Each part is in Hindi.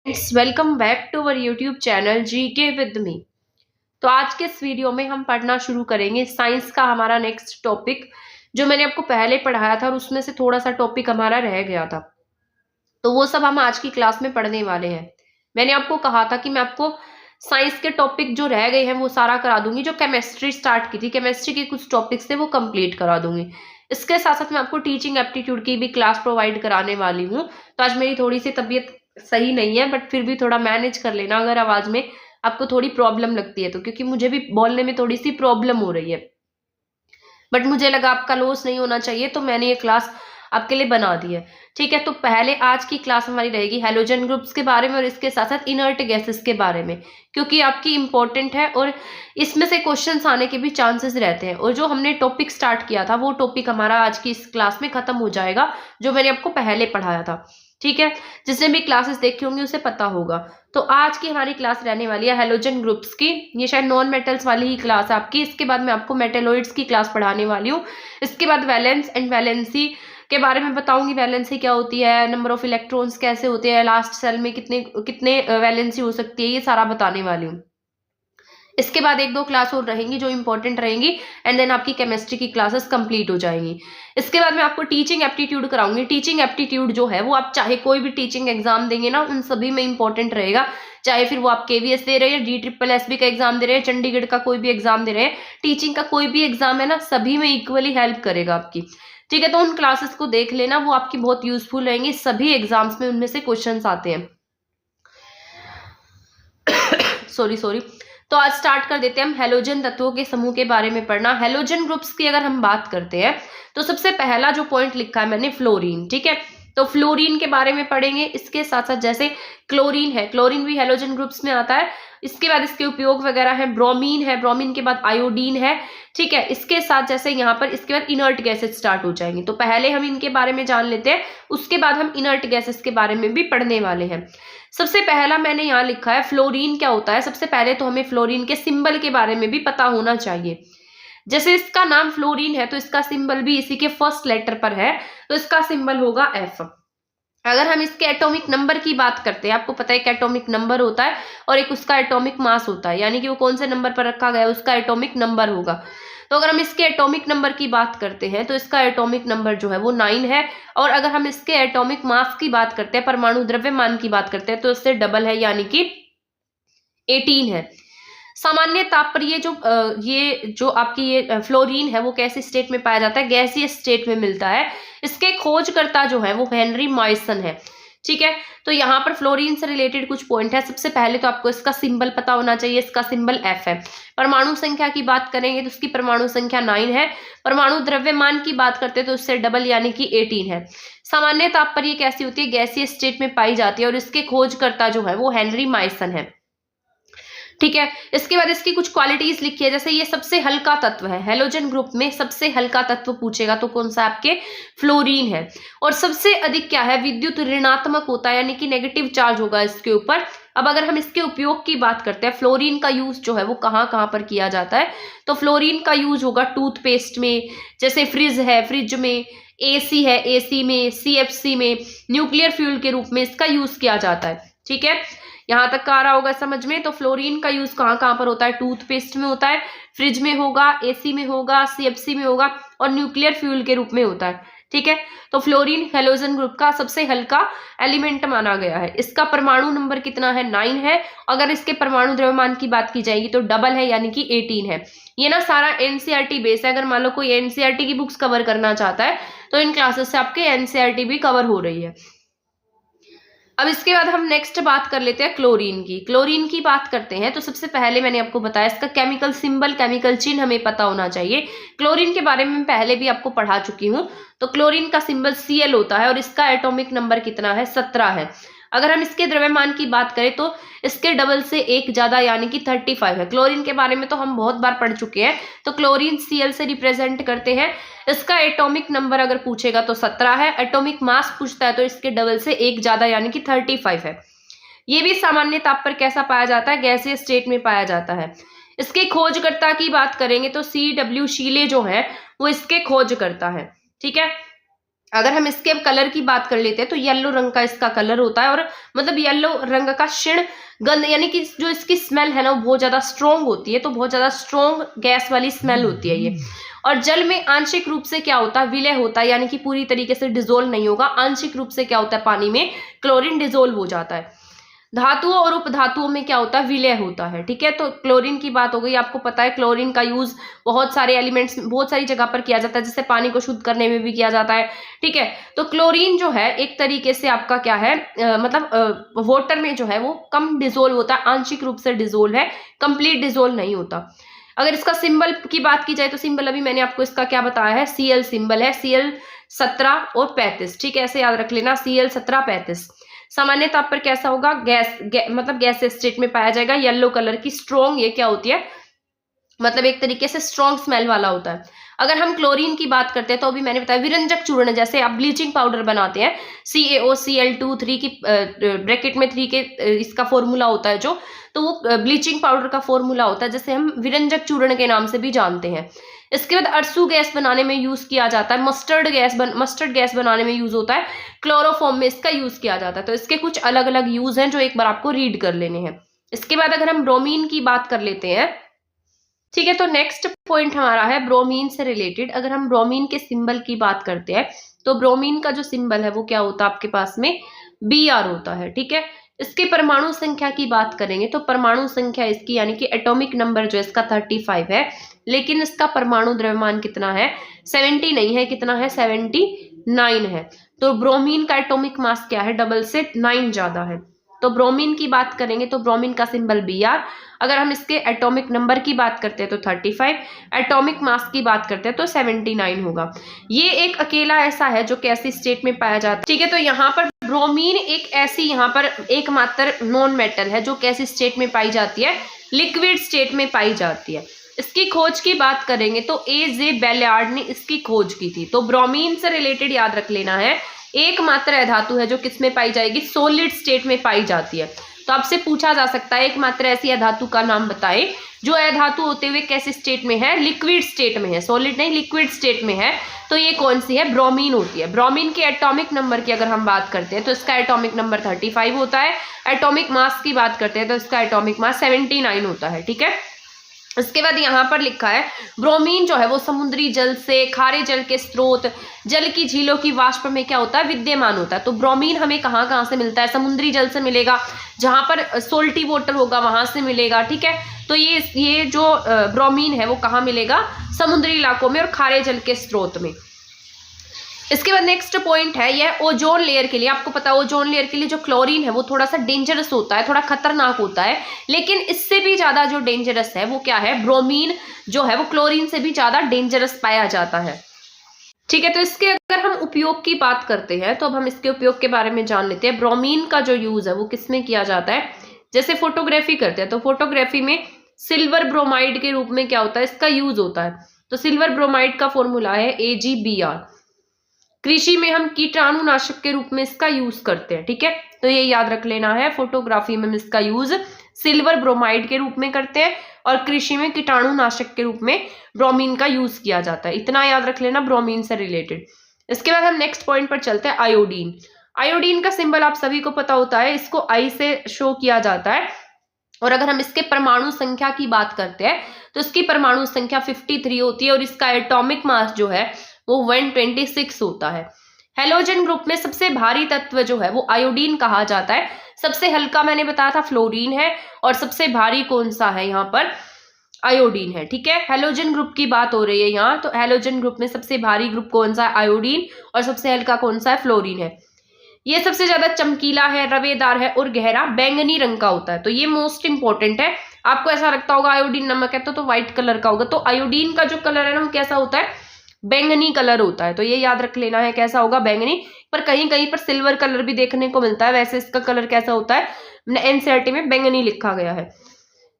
It's welcome back to our YouTube channel GK with me. तो आज के इस वीडियो में हम पढ़ना शुरू करेंगे साइंस का हमारा नेक्स्ट टॉपिक, जो मैंने आपको पहले पढ़ाया था और उसमें से थोड़ा सा टॉपिक हमारा रह गया था। तो वो सब हम आज की क्लास में पढ़ने वाले हैं। मैंने आपको कहा था कि मैं आपको साइंस के टॉपिक जो रह गए हैं वो सारा करा दूंगी। जो केमिस्ट्री स्टार्ट की थी, केमिस्ट्री के कुछ टॉपिक्स थे वो कंप्लीट करा दूंगी। इसके साथ साथ मैं आपको टीचिंग एप्टीट्यूड की भी क्लास प्रोवाइड कराने वाली हूँ। तो आज मेरी थोड़ी सी तबीयत सही नहीं है, बट फिर भी थोड़ा मैनेज कर लेना अगर आवाज में आपको थोड़ी प्रॉब्लम लगती है तो, क्योंकि मुझे भी बोलने में थोड़ी सी प्रॉब्लम हो रही है। बट मुझे लगा आपका लॉस नहीं होना चाहिए, तो मैंने ये क्लास आपके लिए बना दी है। ठीक है, तो पहले आज की क्लास हमारी रहेगी हेलोजन ग्रुप्स के बारे में और इसके साथ साथ इनर्ट गैसेस के बारे में, क्योंकि आपकी इंपॉर्टेंट है और इसमें से क्वेश्चंस आने के भी चांसेस रहते हैं। और जो हमने टॉपिक स्टार्ट किया था वो टॉपिक हमारा आज की इस क्लास में खत्म हो जाएगा, जो मैंने आपको पहले पढ़ाया था। ठीक है, जिसने भी क्लासेस देखी होंगी उसे पता होगा। तो आज की हमारी क्लास रहने वाली है हेलोजन ग्रुप्स की। ये शायद नॉन मेटल्स वाली ही क्लास है आपकी। इसके बाद मैं आपको मेटेलॉइड्स की क्लास पढ़ाने वाली हूँ। इसके बाद वैलेंस एंड वैलेंसी के बारे में बताऊंगी। वैलेंसी क्या होती है, नंबर ऑफ इलेक्ट्रॉन्स कैसे होते हैं, लास्ट सेल में कितने कितने वैलेंसी हो सकती है, ये सारा बताने वाली हूँ। इसके बाद एक दो क्लास और रहेंगी जो इंपॉर्टेंट रहेंगी, एंड देन आपकी केमिस्ट्री की क्लासेस कंप्लीट हो जाएंगी। इसके बाद मैं आपको टीचिंग एप्टीट्यूड कराऊंगी। टीचिंग एप्टीट्यूड जो है वो आप चाहे कोई भी टीचिंग एग्जाम देंगे ना, उन सभी में इंपॉर्टेंट रहेगा। चाहे फिर वो आप केवीएस दे रहे हैं, DSSS का एग्जाम दे रहे हैं, चंडीगढ़ का कोई भी एग्जाम दे रहे हैं, टीचिंग का कोई भी एग्जाम है ना, सभी में इक्वली हेल्प करेगा आपकी। ठीक है, तो उन क्लासेस को देख लेना, वो आपकी बहुत यूजफुल रहेंगी। सभी एग्जाम्स में उनमें से क्वेश्चंस आते हैं। सॉरी। तो आज स्टार्ट कर देते हैं हम हेलोजन तत्वों के समूह के बारे में पढ़ना। हेलोजन ग्रुप्स की अगर हम बात करते हैं तो सबसे पहला जो पॉइंट लिखा है मैंने, फ्लोरीन। ठीक है, तो फ्लोरीन के बारे में पढ़ेंगे। इसके साथ साथ जैसे क्लोरीन है, क्लोरीन भी हेलोजन ग्रुप्स में आता है। इसके बाद इसके उपयोग वगैरह है। ब्रोमीन है, ब्रोमीन के बाद आयोडीन है। ठीक है, इसके साथ जैसे यहाँ पर इसके बाद इनर्ट गैसेस स्टार्ट हो जाएंगी। तो पहले हम इनके बारे में जान लेते हैं, उसके बाद हम इनर्ट गैसेस के बारे में भी पढ़ने वाले हैं। सबसे पहला मैंने यहाँ लिखा है फ्लोरीन क्या होता है। सबसे पहले तो हमें फ्लोरीन के सिंबल के बारे में भी पता होना चाहिए। जैसे इसका नाम फ्लोरीन है तो इसका सिंबल भी इसी के फर्स्ट लेटर पर है, तो इसका सिंबल होगा F। अगर हम इसके एटॉमिक नंबर की बात करते हैं, आपको पता है कि एटॉमिक नंबर होता है और एक उसका एटॉमिक मास होता है, यानी कि वो कौन से नंबर पर रखा गया है उसका एटॉमिक नंबर होगा। तो अगर हम इसके एटॉमिक नंबर की बात करते हैं तो इसका एटॉमिक नंबर जो है वो 9 है। और अगर हम इसके एटॉमिक मास की बात करते हैं, परमाणु द्रव्यमान की बात करते हैं, तो इससे डबल है, यानी कि 18 है। सामान्य ताप पर ये जो आपकी ये फ्लोरीन है वो कैसे स्टेट में पाया जाता है, गैसीय स्टेट में मिलता है। इसके खोजकर्ता जो है वो हेनरी मॉइसन है। ठीक है, तो यहाँ पर फ्लोरीन से रिलेटेड कुछ पॉइंट है। सबसे पहले तो आपको इसका सिंबल पता होना चाहिए, इसका सिंबल F है। परमाणु संख्या की बात करेंगे तो उसकी परमाणु संख्या 9 है। परमाणु द्रव्यमान की बात करते हैं तो उससे डबल, यानी कि 18 है। सामान्य ताप पर ये कैसी होती है, गैसीय स्टेट में पाई जाती है और इसके खोजकर्ता जो है वो हेनरी मॉइसन है। ठीक है, इसके बाद इसकी कुछ क्वालिटीज लिखी है। जैसे ये सबसे हल्का तत्व है, हेलोजन ग्रुप में सबसे हल्का तत्व पूछेगा तो कौन सा आपके, फ्लोरीन है। और सबसे अधिक क्या है, विद्युत ऋणात्मक होता है, यानी कि नेगेटिव चार्ज होगा इसके ऊपर। अब अगर हम इसके उपयोग की बात करते हैं, फ्लोरीन का यूज जो है वो कहाँ कहाँ पर किया जाता है, तो फ्लोरीन का यूज होगा टूथपेस्ट में, जैसे फ्रिज है, फ्रिज में, AC है, AC में, CFC में, न्यूक्लियर फ्यूल के रूप में इसका यूज किया जाता है। ठीक है, यहां तक का आ रहा होगा समझ में। तो फ्लोरीन का यूज कहाँ कहाँ पर होता है, टूथपेस्ट में होता है, फ्रिज में होगा, AC में होगा, CFC में होगा और न्यूक्लियर फ्यूल के रूप में होता है। ठीक है, तो फ्लोरीन हेलोजन ग्रुप का सबसे हल्का एलिमेंट माना गया है। इसका परमाणु नंबर कितना है, 9 है। अगर इसके परमाणु द्रव्यमान की बात की जाएगी तो डबल है, यानी कि 18 है। ये ना सारा NCERT बेस है। अगर मान लो कोई NCERT की बुक्स कवर करना चाहता है तो इन क्लासेस से आपके NCERT भी कवर हो रही है। अब इसके बाद हम नेक्स्ट बात कर लेते हैं क्लोरीन की। क्लोरीन की बात करते हैं तो सबसे पहले मैंने आपको बताया इसका केमिकल सिंबल, केमिकल चिन्ह हमें पता होना चाहिए। क्लोरीन के बारे में पहले भी आपको पढ़ा चुकी हूँ। तो क्लोरीन का सिंबल Cl होता है और इसका एटॉमिक नंबर कितना है, 17 है। अगर हम इसके द्रव्यमान की बात करें तो इसके डबल से एक ज्यादा, यानी कि 35 है। क्लोरीन के बारे में तो हम बहुत बार पढ़ चुके हैं। तो क्लोरीन Cl से रिप्रेजेंट करते हैं। इसका एटॉमिक नंबर अगर पूछेगा तो 17 है। एटॉमिक मास पूछता है तो इसके डबल से एक ज्यादा, यानी कि 35 है। ये भी सामान्य ताप पर कैसा पाया जाता है, गैसीय स्टेट में पाया जाता है। इसके खोजकर्ता की बात करेंगे तो CW शीले जो है वो इसके खोजकर्ता है। ठीक है, अगर हम इसके कलर की बात कर लेते हैं तो येलो रंग का इसका कलर होता है, और मतलब येलो रंग का क्षीण गंध, यानी कि जो इसकी स्मेल है ना वो बहुत ज्यादा स्ट्रोंग होती है, तो बहुत ज्यादा स्ट्रोंग गैस वाली स्मेल होती है ये। और जल में आंशिक रूप से क्या होता है, विलय होता है, यानी कि पूरी तरीके से डिजोल्व नहीं होगा। आंशिक रूप से क्या होता है, पानी में क्लोरीन डिजोल्व हो जाता है। धातुओं और उपधातुओं में क्या होता है, विलय होता है। ठीक है, तो क्लोरीन की बात हो गई। आपको पता है क्लोरीन का यूज बहुत सारे एलिमेंट्स, बहुत सारी जगह पर किया जाता है, जैसे पानी को शुद्ध करने में भी किया जाता है। ठीक है, तो क्लोरीन जो है एक तरीके से आपका क्या है, मतलब वाटर में जो है वो कम डिजोल्व होता है, आंशिक रूप से डिजोल्व है, कंप्लीट डिजोल्व नहीं होता। अगर इसका सिंबल की बात की जाए तो सिंबल अभी मैंने आपको इसका क्या बताया है, Cl सिंबल है, Cl 17 और 35। ठीक है, ऐसे याद रख लेना, Cl 17 35। सामान्य ताप पर कैसा होगा, मतलब गैस स्टेट में पाया जाएगा। येलो कलर की स्ट्रॉन्ग, ये क्या होती है, मतलब एक तरीके से स्ट्रॉन्ग स्मेल वाला होता है। अगर हम क्लोरीन की बात करते हैं तो अभी मैंने बताया विरंजक चूर्ण, जैसे आप ब्लीचिंग पाउडर बनाते हैं, CaOCl2 3 की ब्रैकेट में 3 के इसका फॉर्मूला होता है जो, तो वो ब्लीचिंग पाउडर का फॉर्मूला होता है, जैसे हम विरंजक चूर्ण के नाम से भी जानते हैं। इसके बाद अरसू गैस बनाने में यूज किया जाता है, मस्टर्ड गैस बनाने में यूज होता है, क्लोरोफॉर्म में इसका यूज किया जाता है। तो इसके कुछ अलग अलग यूज हैं जो एक बार आपको रीड कर लेने हैं। इसके बाद अगर हम ब्रोमीन की बात कर लेते हैं, ठीक है, तो नेक्स्ट पॉइंट हमारा है ब्रोमीन से रिलेटेड। अगर हम ब्रोमीन के सिंबल की बात करते हैं तो ब्रोमीन का जो सिंबल है वो क्या होता है आपके पास में, Br होता है। ठीक है, इसके परमाणु संख्या की बात करेंगे तो परमाणु संख्या इसकी, यानी कि एटॉमिक नंबर जो है इसका 35 है, लेकिन इसका परमाणु द्रव्यमान कितना है, 70 नहीं है, कितना है, 79 है। तो ब्रोमीन का एटॉमिक मास क्या है, डबल से 9 ज्यादा है। तो ब्रोमीन की बात करेंगे तो ब्रोमीन का सिंबल Br। अगर हम इसके एटॉमिक नंबर की बात करते हैं तो 35, एटॉमिक मास की बात करते हैं तो 79 होगा। ये एक अकेला ऐसा है जो कैसी स्टेट में पाया जाता है। ठीक है, तो यहाँ पर ब्रोमीन एक ऐसी, यहाँ पर एकमात्र नॉन मेटल है जो कैसी स्टेट में पाई जाती है, लिक्विड स्टेट में पाई जाती है। इसकी खोज की बात करेंगे तो A.J. बेलियार्ड ने इसकी खोज की थी। तो ब्रोमीन से रिलेटेड याद रख लेना है, एकमात्र अधातु है जो किसमें पाई जाएगी, सॉलिड स्टेट में पाई जाती है। तो आपसे पूछा जा सकता है एकमात्र ऐसी अधातु का नाम बताएं जो अधातु होते हुए कैसे स्टेट में है, लिक्विड स्टेट में है, सॉलिड नहीं लिक्विड स्टेट में है। तो ये कौन सी है, ब्रोमीन होती है। ब्रोमीन के एटॉमिक नंबर की अगर हम बात करते हैं तो इसका एटॉमिक नंबर 35 होता है। एटॉमिक मास की बात करते हैं तो इसका एटॉमिक मास 79 होता है। ठीक है, इसके बाद यहाँ पर लिखा है ब्रोमीन जो है वो समुद्री जल से, खारे जल के स्रोत, जल की झीलों की वाष्प में क्या होता है, विद्यमान होता है। तो ब्रोमीन हमें कहाँ कहाँ से मिलता है, समुद्री जल से मिलेगा, जहां पर सोल्टी वाटर होगा वहां से मिलेगा। ठीक है, तो ये जो ब्रोमीन है वो कहाँ मिलेगा, समुद्री इलाकों में और खारे जल के स्रोत में। इसके बाद नेक्स्ट पॉइंट है यह ओजोन लेयर के लिए। आपको पता है ओजोन लेयर के लिए जो क्लोरीन है वो थोड़ा सा डेंजरस होता है, थोड़ा खतरनाक होता है, लेकिन इससे भी ज्यादा जो डेंजरस है वो क्या है, ब्रोमीन जो है वो क्लोरीन से भी ज्यादा डेंजरस पाया जाता है। ठीक है, तो इसके अगर हम उपयोग की बात करते हैं तो अब हम इसके उपयोग के बारे में जान लेते हैं। ब्रोमीन का जो यूज है वो किसमें किया जाता है, जैसे फोटोग्राफी करते हैं तो फोटोग्राफी में सिल्वर ब्रोमाइड के रूप में क्या होता है, इसका यूज होता है। तो सिल्वर ब्रोमाइड का फॉर्मूला है AgBr। कृषि में हम कीटाणुनाशक के रूप में इसका यूज करते हैं। ठीक है, तो ये याद रख लेना है, फोटोग्राफी में इसका यूज सिल्वर ब्रोमाइड के रूप में करते हैं और कृषि में कीटाणुनाशक के रूप में ब्रोमीन का यूज किया जाता है। इतना याद रख लेना ब्रोमीन से रिलेटेड। इसके बाद हम नेक्स्ट पॉइंट पर चलते हैं, आयोडीन। आयोडीन का सिंबल आप सभी को पता होता है, इसको I से शो किया जाता है। और अगर हम इसके परमाणु संख्या की बात करते हैं तो इसकी परमाणु संख्या 53 होती है और इसका एटॉमिक मास जो है वो 126 होता है। हेलोजन ग्रुप में सबसे भारी तत्व जो है वो आयोडीन कहा जाता है। सबसे हल्का मैंने बताया था फ्लोरीन है और सबसे भारी कौन सा है, यहाँ पर आयोडीन है। ठीक है, हेलोजन ग्रुप की बात हो रही है यहाँ, तो हेलोजन ग्रुप में सबसे भारी ग्रुप कौन सा है, आयोडीन, और सबसे हल्का कौन सा है, फ्लोरीन है। ये सबसे ज्यादा चमकीला है, रवेदार है और गहरा बैंगनी रंग का होता है। तो ये मोस्ट इंपॉर्टेंट है। आपको ऐसा लगता होगा आयोडीन नमक है तो व्हाइट कलर का होगा, तो आयोडीन का जो कलर है ना वो कैसा होता है, बैंगनी कलर होता है। तो ये याद रख लेना है कैसा होगा, बैंगनी। पर कहीं कहीं पर सिल्वर कलर भी देखने को मिलता है, वैसे इसका कलर कैसा होता है, एनसीईआरटी में बैंगनी लिखा गया है।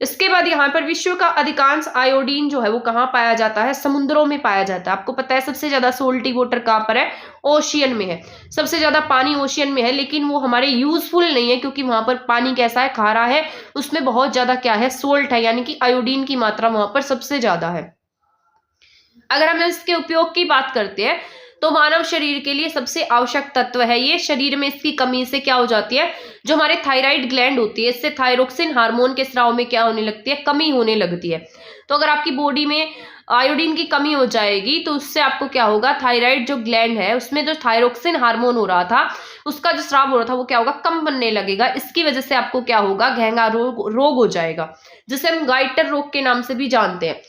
इसके बाद यहाँ पर विश्व का अधिकांश आयोडीन जो है वो कहाँ पाया जाता है, समुद्रों में पाया जाता है। आपको पता है सबसे ज्यादा सोल्टी वाटर कहाँ पर है, ओशियन में है। सबसे ज्यादा पानी ओशियन में है, लेकिन वो हमारे यूजफुल नहीं है क्योंकि वहां पर पानी कैसा है, खारा है, उसमें बहुत ज्यादा क्या है, सोल्ट है, यानी कि आयोडीन की मात्रा वहां पर सबसे ज्यादा है। अगर हम इसके उपयोग की बात करते हैं तो मानव शरीर के लिए सबसे आवश्यक तत्व है ये। शरीर में इसकी कमी से क्या हो जाती है, जो हमारे थायराइड ग्लैंड होती है, इससे थायरोक्सिन हार्मोन के स्राव में क्या होने लगती है, कमी होने लगती है। तो अगर आपकी बॉडी में आयोडीन की कमी हो जाएगी तो उससे आपको क्या होगा, थायराइड जो ग्लैंड है उसमें जो थायरोक्सिन हार्मोन हो रहा था, उसका जो स्राव हो रहा था वो क्या होगा, कम बनने लगेगा। इसकी वजह से आपको क्या होगा, घेंगा रोग हो जाएगा, जिसे हम गाइटर रोग के नाम से भी जानते हैं।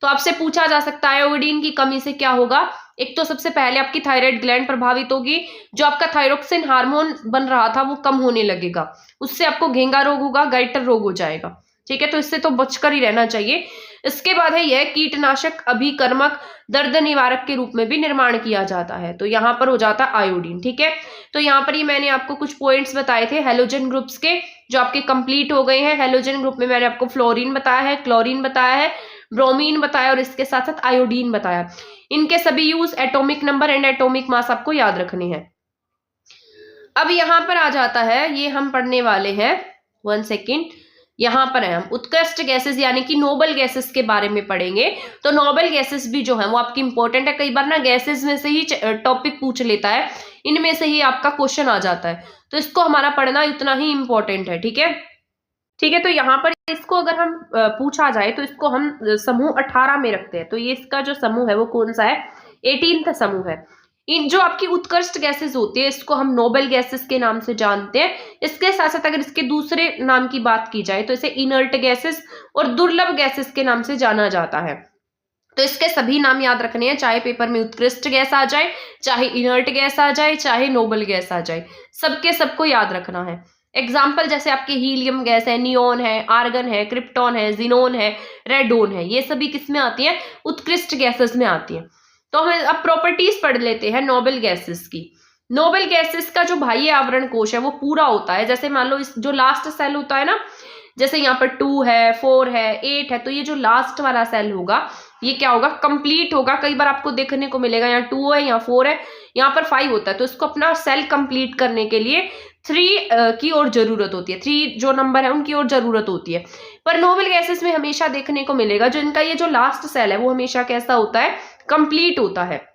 तो आपसे पूछा जा सकता है आयोडीन की कमी से क्या होगा। एक तो सबसे पहले आपकी थायराइड ग्लैंड प्रभावित होगी, जो आपका थायरोक्सिन हार्मोन बन रहा था वो कम होने लगेगा, उससे आपको घेंगा रोग होगा, गाइटर रोग हो जाएगा। ठीक है, तो इससे तो बचकर ही रहना चाहिए। इसके बाद है यह कीटनाशक, अभिकर्मक, दर्द निवारक के रूप में भी निर्माण किया जाता है। तो यहाँ पर हो जाता है आयोडीन। ठीक है, तो यहाँ पर ही मैंने आपको कुछ पॉइंट्स बताए थे हेलोजन ग्रुप्स के, जो आपके कंप्लीट हो गए हैं। हेलोजन ग्रुप में मैंने आपको फ्लोरीन बताया है, क्लोरीन बताया है, ब्रोमीन बताया और इसके साथ साथ आयोडीन बताया। इनके सभी use, atomic number and atomic mass आपको याद रखने हैं। अब यहाँ पर आ जाता है, ये हम पढ़ने वाले हैं, 1 सेकेंड, यहाँ पर है हम उत्कृष्ट गैसेस यानी कि नोबल गैसेस के बारे में पढ़ेंगे। तो नोबल गैसेस भी जो है वो आपकी इंपॉर्टेंट है। कई बार ना गैसेस में से ही टॉपिक पूछ लेता है, इनमें से ही आपका क्वेश्चन आ जाता है, तो इसको हमारा पढ़ना इतना ही इंपॉर्टेंट है। ठीक है, ठीक है, तो यहाँ पर इसको अगर हम पूछा जाए तो इसको हम समूह 18 में रखते हैं। तो ये इसका जो समूह है वो कौन सा है, 18वां समूह है। इन जो आपकी उत्कृष्ट गैसेस होती है इसको हम नोबल गैसेस के नाम से जानते हैं। इसके साथ साथ अगर इसके दूसरे नाम की बात की जाए तो इसे इनर्ट गैसेस और दुर्लभ गैसेस के नाम से जाना जाता है। तो इसके सभी नाम याद रखने हैं, चाहे पेपर में उत्कृष्ट गैस आ जाए, चाहे इनर्ट गैस आ जाए, चाहे नोबल गैस आ जाए, सबके सबको याद रखना है। एग्जाम्पल जैसे आपके हीलियम गैस है, नियोन है, आर्गन है, क्रिप्टॉन है, जिनोन है, रेडोन है, ये सभी किस में आती है, उत्कृष्ट गैसेस में आती है। तो हम अब प्रॉपर्टीज पढ़ लेते हैं नोबल गैसेस की। नोबल गैसेस का जो बाह्य आवरण कोश है वो पूरा होता है। जैसे मान लो इस जो लास्ट सेल होता है ना, जैसे यहाँ पर 2 है, 4 है, 8 है, तो ये जो लास्ट वाला सेल होगा ये क्या होगा, कंप्लीट होगा। कई बार आपको देखने को मिलेगा यहाँ 2 है, यहाँ 4 है, यहाँ पर 5 होता है, तो इसको अपना सेल कंप्लीट करने के लिए 3 की और जरूरत होती है। 3 जो नंबर है उनकी और जरूरत होती है। पर नोबल गैसेस में हमेशा देखने को मिलेगा जो इनका ये जो लास्ट सेल है वो हमेशा कैसा होता है, कंप्लीट होता है।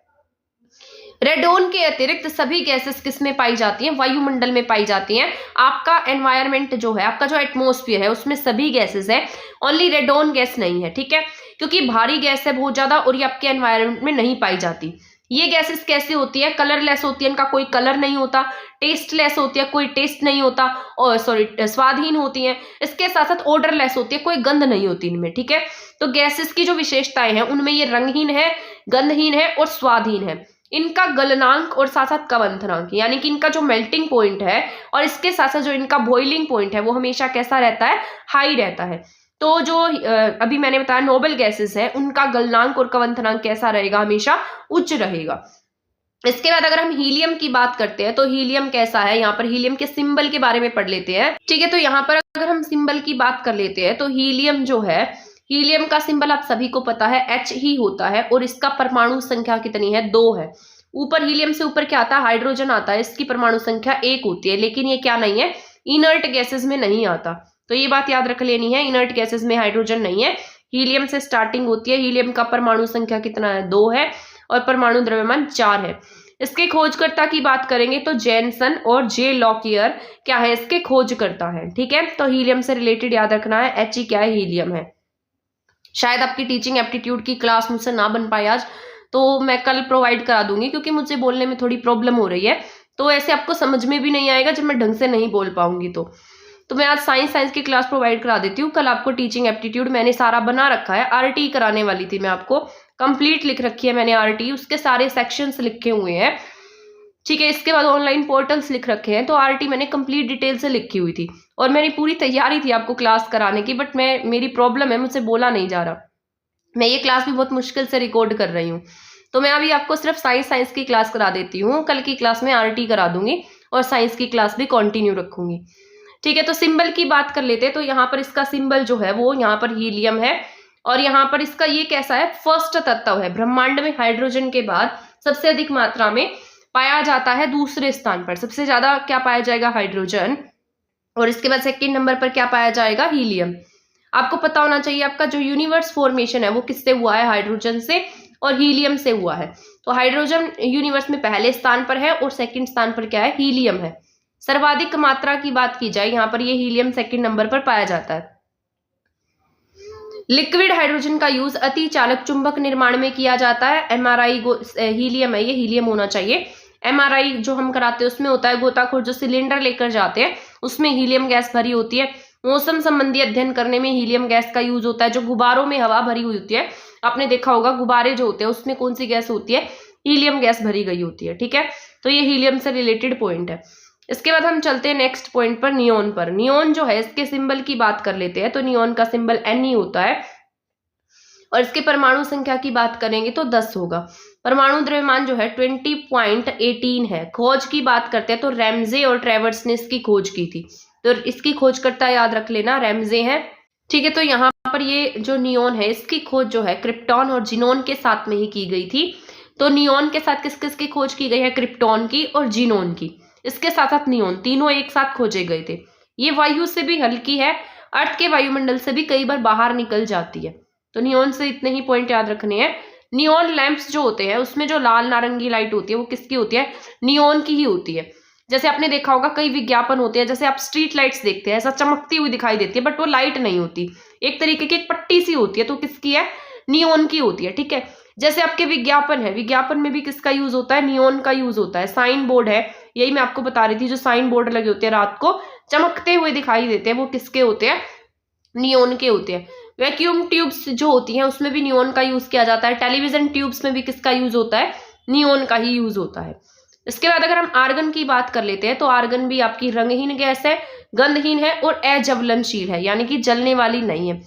रेडोन के अतिरिक्त सभी गैसेस किस में पाई जाती हैं, वायुमंडल में पाई जाती हैं। आपका एनवायरनमेंट जो है, आपका जो एटमॉस्फेयर है उसमें सभी गैसेस है, ओनली रेडोन गैस नहीं है। ठीक है, क्योंकि भारी गैस है बहुत ज्यादा और ये आपके एनवायरनमेंट में नहीं पाई जाती। ये गैसेस कैसी होती है, कलरलेस होती है, इनका कोई कलर नहीं होता, टेस्टलेस होती है, कोई टेस्ट नहीं होता, और स्वादहीन होती है। इसके साथ साथ ऑडरलेस होती है, कोई गंध नहीं होती इनमें। ठीक है, तो गैसेस की जो विशेषताएं हैं उनमें ये रंगहीन है, गंधहीन है और स्वादहीन है। इनका गलनांक और साथ साथ कवंथनांक यानी कि इनका जो मेल्टिंग पॉइंट है और इसके साथ साथ जो इनका बॉइलिंग पॉइंट है वो हमेशा कैसा रहता है, हाई रहता है। तो जो अभी मैंने बताया नोबल गैसेस है उनका गलनांक और कवंथनांक कैसा रहेगा, हमेशा उच्च रहेगा। इसके बाद अगर हम हीलियम की बात करते हैं तो हीलियम कैसा है, यहाँ पर हीलियम के सिंबल के बारे में पढ़ लेते हैं। ठीक है, तो यहाँ पर अगर हम सिंबल की बात कर लेते हैं तो हीलियम जो है, हीलियम का सिंबल आप सभी को पता है H ही होता है और इसका परमाणु संख्या कितनी है, 2 है। ऊपर हीलियम से ऊपर क्या आता है, हाइड्रोजन आता है, इसकी परमाणु संख्या 1 होती है, लेकिन ये क्या नहीं है, इनर्ट गैसेस में नहीं आता। तो ये बात याद रख लेनी है, इनर्ट गैसेस में हाइड्रोजन नहीं है, हीलियम से स्टार्टिंग होती है। हीलियम का परमाणु संख्या कितना है, 2 है और परमाणु द्रव्यमान 4 है। इसके खोजकर्ता की बात करेंगे तो जैनसन और जे लॉकियर क्या है, इसके खोजकर्ता है। ठीक है, तो हीलियम से रिलेटेड याद रखना है, He क्या है, हीलियम है। शायद आपकी टीचिंग एप्टीट्यूड की क्लास मुझसे ना बन पाए आज, तो मैं कल प्रोवाइड करा दूंगी, क्योंकि मुझे बोलने में थोड़ी प्रॉब्लम हो रही है, तो ऐसे आपको समझ में भी नहीं आएगा जब मैं ढंग से नहीं बोल पाऊंगी। तो मैं आज साइंस की क्लास प्रोवाइड करा देती हूँ। कल आपको टीचिंग एप्टीट्यूड मैंने सारा बना रखा है, RT कराने वाली थी मैं आपको, कंप्लीट लिख रखी है मैंने RT, उसके सारे सेक्शंस लिखे हुए हैं। ठीक है, इसके बाद ऑनलाइन पोर्टल्स लिख रखे हैं, तो RT मैंने कंप्लीट डिटेल से लिखी हुई थी और मेरी पूरी तैयारी थी आपको क्लास कराने की, बट मेरी प्रॉब्लम है, मुझसे बोला नहीं जा रहा। मैं ये क्लास भी बहुत मुश्किल से रिकॉर्ड कर रही हूँ, तो मैं अभी आपको सिर्फ साइंस की क्लास करा देती हूँ। कल की क्लास में RT करा दूंगी और साइंस की क्लास भी कंटिन्यू रखूंगी। ठीक है, तो सिंबल की बात कर लेते हैं। तो यहाँ पर इसका सिंबल जो है वो यहाँ पर हीलियम है और यहाँ पर इसका ये कैसा है, फर्स्ट तत्व है। ब्रह्मांड में हाइड्रोजन के बाद सबसे अधिक मात्रा में पाया जाता है दूसरे स्थान पर, सबसे ज्यादा क्या पाया जाएगा, हाइड्रोजन, और इसके बाद सेकंड नंबर पर क्या पाया जाएगा, हीलियम। आपको पता होना चाहिए आपका जो यूनिवर्स फॉर्मेशन है वो किससे हुआ है, हाइड्रोजन से और हीलियम से हुआ है। तो हाइड्रोजन यूनिवर्स में पहले स्थान पर है और सेकंड स्थान पर क्या है, हीलियम है। सर्वाधिक मात्रा की बात की जाए यहाँ पर ये हीलियम सेकंड नंबर पर पाया जाता है। लिक्विड हाइड्रोजन का यूज अति चालक चुंबक निर्माण में किया जाता है। एमआरआई हीलियम है, ये हीलियम होना चाहिए। एमआरआई जो हम कराते हैं उसमें होता है गोताखोर जो सिलेंडर लेकर जाते हैं उसमें हीलियम गैस भरी होती है। मौसम संबंधी अध्ययन करने में हीलियम गैस का यूज होता है। जो गुब्बारों में हवा भरी हुई होती है, आपने देखा होगा गुब्बारे जो होते हैं उसमें कौन सी गैस होती है, हीलियम गैस भरी गई होती है। ठीक है, तो ये हीलियम से रिलेटेड पॉइंट है। इसके बाद हम चलते हैं नेक्स्ट पॉइंट पर, नियोन पर। नियोन जो है इसके सिंबल की बात कर लेते हैं। तो नियोन का सिंबल Ne होता है और इसके परमाणु संख्या की बात करेंगे तो 10 होगा। परमाणु द्रव्यमान जो है 20.18 है। खोज की बात करते हैं तो रैमजे और ट्रेवर्स ने इसकी खोज की थी। तो इसकी खोजकर्ता याद रख लेना रैमजे है। ठीक है, तो यहाँ पर ये जो नियोन है इसकी खोज जो है क्रिप्टॉन और जीनोन के साथ में ही की गई थी। तो नियोन के साथ किस किस की खोज की गई है, क्रिप्टॉन की और जीनोन की। इसके साथ साथ नियोन, तीनों एक साथ खोजे गए थे। ये वायु से भी हल्की है, अर्थ के वायुमंडल से भी कई बार बाहर निकल जाती है। तो नियोन से इतने ही पॉइंट याद रखने हैं। नियोन लैंप्स जो होते हैं उसमें जो लाल नारंगी लाइट होती है वो किसकी होती है, नियोन की ही होती है। जैसे आपने देखा होगा कई विज्ञापन होते हैं, जैसे आप स्ट्रीट लाइट्स देखते हैं ऐसा चमकती हुई दिखाई देती है, बट वो लाइट नहीं होती, एक तरीके की एक पट्टी सी होती है, तो किसकी है, नियोन की होती है। ठीक है, जैसे आपके विज्ञापन है, विज्ञापन में भी किसका यूज होता है, नियोन का यूज होता है। साइन बोर्ड है, यही मैं आपको बता रही थी, जो साइन बोर्ड लगे होते हैं रात को चमकते हुए दिखाई देते हैं वो किसके होते हैं, नियोन के होते हैं। वैक्यूम ट्यूब्स जो होती हैं उसमें भी नियोन का यूज किया जाता है। टेलीविजन ट्यूब्स में भी किसका यूज होता है, नियोन का ही यूज होता है। इसके बाद अगर हम आर्गन की बात कर लेते हैं तो आर्गन भी आपकी रंगहीन गैस है, गंधहीन है और अज्वलनशील है, यानी कि जलने वाली नहीं है।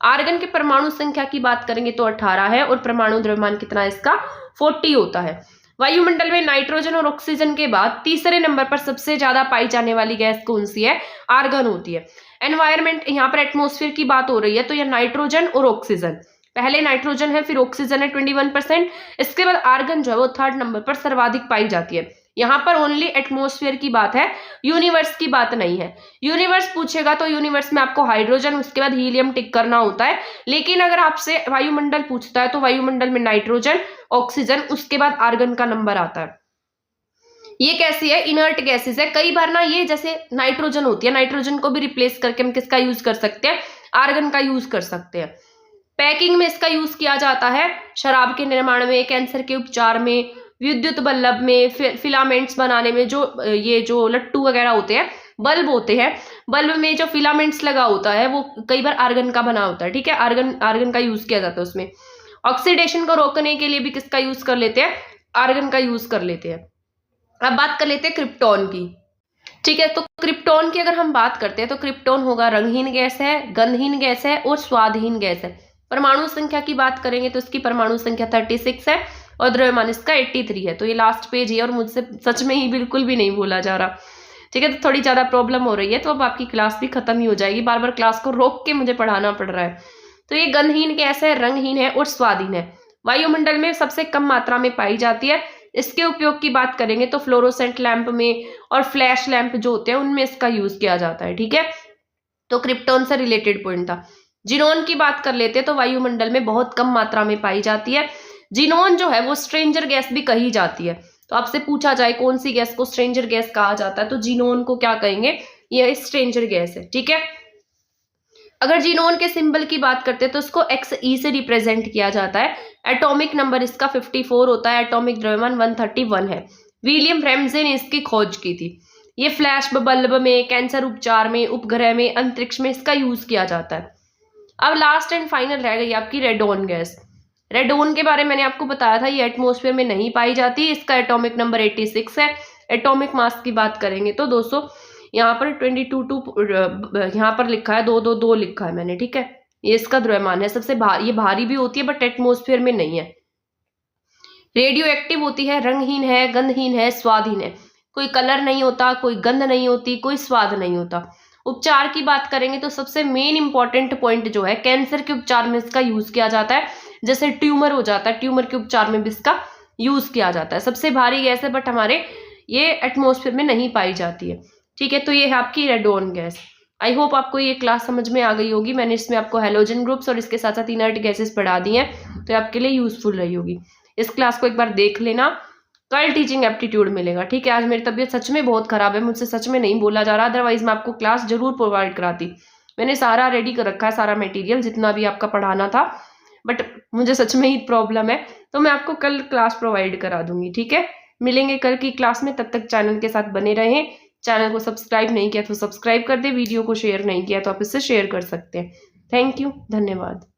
आर्गन के परमाणु संख्या की बात करेंगे तो 18 है और परमाणु द्रव्यमान कितना है इसका, 40 होता है। वायुमंडल में नाइट्रोजन और ऑक्सीजन के बाद तीसरे नंबर पर सबसे ज्यादा पाई जाने वाली गैस कौन सी है, आर्गन होती है। एनवायरमेंट, यहाँ पर एटमॉस्फेयर की बात हो रही है तो यह नाइट्रोजन और ऑक्सीजन, पहले नाइट्रोजन है फिर ऑक्सीजन है 21%। इसके बाद आर्गन जो है वो थर्ड नंबर पर सर्वाधिक पाई जाती है। यहाँ पर ओनली एटमॉस्फेयर की बात है, यूनिवर्स की बात नहीं है। यूनिवर्स पूछेगा तो यूनिवर्स में आपको हाइड्रोजन उसके बाद हीलियम टिक करना होता है, लेकिन अगर आपसे वायुमंडल पूछता है तो वायुमंडल में नाइट्रोजन, ऑक्सीजन, उसके बाद आर्गन का नंबर आता है। ये कैसी है, इनर्ट गैसेस है। कई बार ना ये जैसे नाइट्रोजन होती है, नाइट्रोजन को भी रिप्लेस करके हम किसका यूज कर सकते हैं, आर्गन का यूज कर सकते हैं। पैकिंग में इसका यूज किया जाता है, शराब के निर्माण में, कैंसर के उपचार में, विद्युत बल्ब में, फिलामेंट्स बनाने में, जो ये जो लट्टू वगैरह होते हैं, बल्ब होते हैं, बल्ब में जो फिलामेंट्स लगा होता है वो कई बार आर्गन का बना होता है। ठीक है, आर्गन का यूज किया जाता है उसमें। ऑक्सीडेशन को रोकने के लिए भी किसका यूज कर लेते हैं, आर्गन का यूज कर लेते हैं। अब बात कर लेते हैं क्रिप्टॉन की। ठीक है, तो क्रिप्टॉन की अगर हम बात करते हैं तो क्रिप्टॉन होगा रंगहीन गैस है, गंधहीन गैस है और स्वादहीन गैस है। परमाणु संख्या की बात करेंगे तो इसकी परमाणु संख्या 36 है और द्रव्यमान इसका 83 है। तो ये लास्ट पेज है और मुझसे सच में ही बिल्कुल भी नहीं बोला जा रहा। ठीक है, तो थोड़ी ज्यादा प्रॉब्लम हो रही है, तो अब आपकी क्लास भी खत्म ही हो जाएगी, बार बार क्लास को रोक के मुझे पढ़ाना पड़ रहा है। तो ये गंधहीन गैस है, रंगहीन है और स्वादहीन है। वायुमंडल में सबसे कम मात्रा में पाई जाती है। इसके उपयोग की बात करेंगे तो फ्लोरोसेंट लैंप में और फ्लैश लैंप जो होते हैं उनमें इसका यूज किया जाता है। ठीक है, तो क्रिप्टॉन से रिलेटेड पॉइंट था। जीनोन की बात कर लेते हैं तो वायुमंडल में बहुत कम मात्रा में पाई जाती है। जीनोन जो है वो स्ट्रेंजर गैस भी कही जाती है। तो आपसे पूछा जाए कौन सी गैस को स्ट्रेंजर गैस कहा जाता है तो जीनोन को क्या कहेंगे, यह स्ट्रेंजर गैस है। ठीक है, अगर जीनोन के सिंबल की बात करते हैं तो इसको XE से रिप्रेजेंट किया जाता है। एटॉमिक नंबर इसका 54 होता है, एटॉमिक द्रव्यमान 131 है। विलियम रैमजे ने इसकी खोज की थी। ये फ्लैश बल्ब में, कैंसर उपचार में, उपग्रह में, अंतरिक्ष में इसका यूज किया जाता है। अब लास्ट एंड फाइनल रह गई आपकी रेडोन गैस। रेडोन के बारे में मैंने आपको बताया था, ये एटमॉस्फेयर में नहीं पाई जाती, इसका एटॉमिक नंबर 86 है। एटॉमिक मास की बात करेंगे तो 200, यहाँ पर 22 यहाँ पर लिखा है, 222 लिखा है मैंने। ठीक है, ये इसका द्रव्यमान है, सबसे भारी, ये भारी भी होती है बट एटमॉस्फेयर में नहीं है। रेडियो एक्टिव होती है, रंगहीन है, गंधहीन है, स्वादहीन है। कोई कलर नहीं होता, कोई गंध नहीं होती, कोई स्वाद नहीं होता। उपचार की बात करेंगे तो सबसे मेन इंपॉर्टेंट पॉइंट जो है, कैंसर के उपचार में इसका यूज किया जाता है। जैसे ट्यूमर हो जाता है, ट्यूमर के उपचार में भी इसका यूज किया जाता है। सबसे भारी गैस है बट हमारे ये एटमॉस्फेयर में नहीं पाई जाती है। ठीक है, तो ये है आपकी रेडोन गैस। आई होप आपको ये क्लास समझ में आ गई होगी। मैंने इसमें आपको हैलोजन ग्रुप्स और इसके साथ साथ इनर्ट गैसेस पढ़ा दी हैं, तो आपके लिए यूजफुल रही होगी। इस क्लास को एक बार देख लेना, कल टीचिंग एप्टीट्यूड मिलेगा। ठीक है, आज मेरी तबीयत सच में बहुत खराब है, मुझसे सच में नहीं बोला जा रहा, अदरवाइज मैं आपको क्लास जरूर प्रोवाइड कराती। मैंने सारा रेडी कर रखा है, सारा मटेरियल जितना भी आपका पढ़ाना था, बट मुझे सच में ही प्रॉब्लम है, तो मैं आपको कल क्लास प्रोवाइड करा दूंगी। ठीक है, मिलेंगे कल की क्लास में, तब तक चैनल के साथ बने रहें। चैनल को सब्सक्राइब नहीं किया तो सब्सक्राइब कर दे, वीडियो को शेयर नहीं किया तो आप इससे शेयर कर सकते हैं। थैंक यू, धन्यवाद।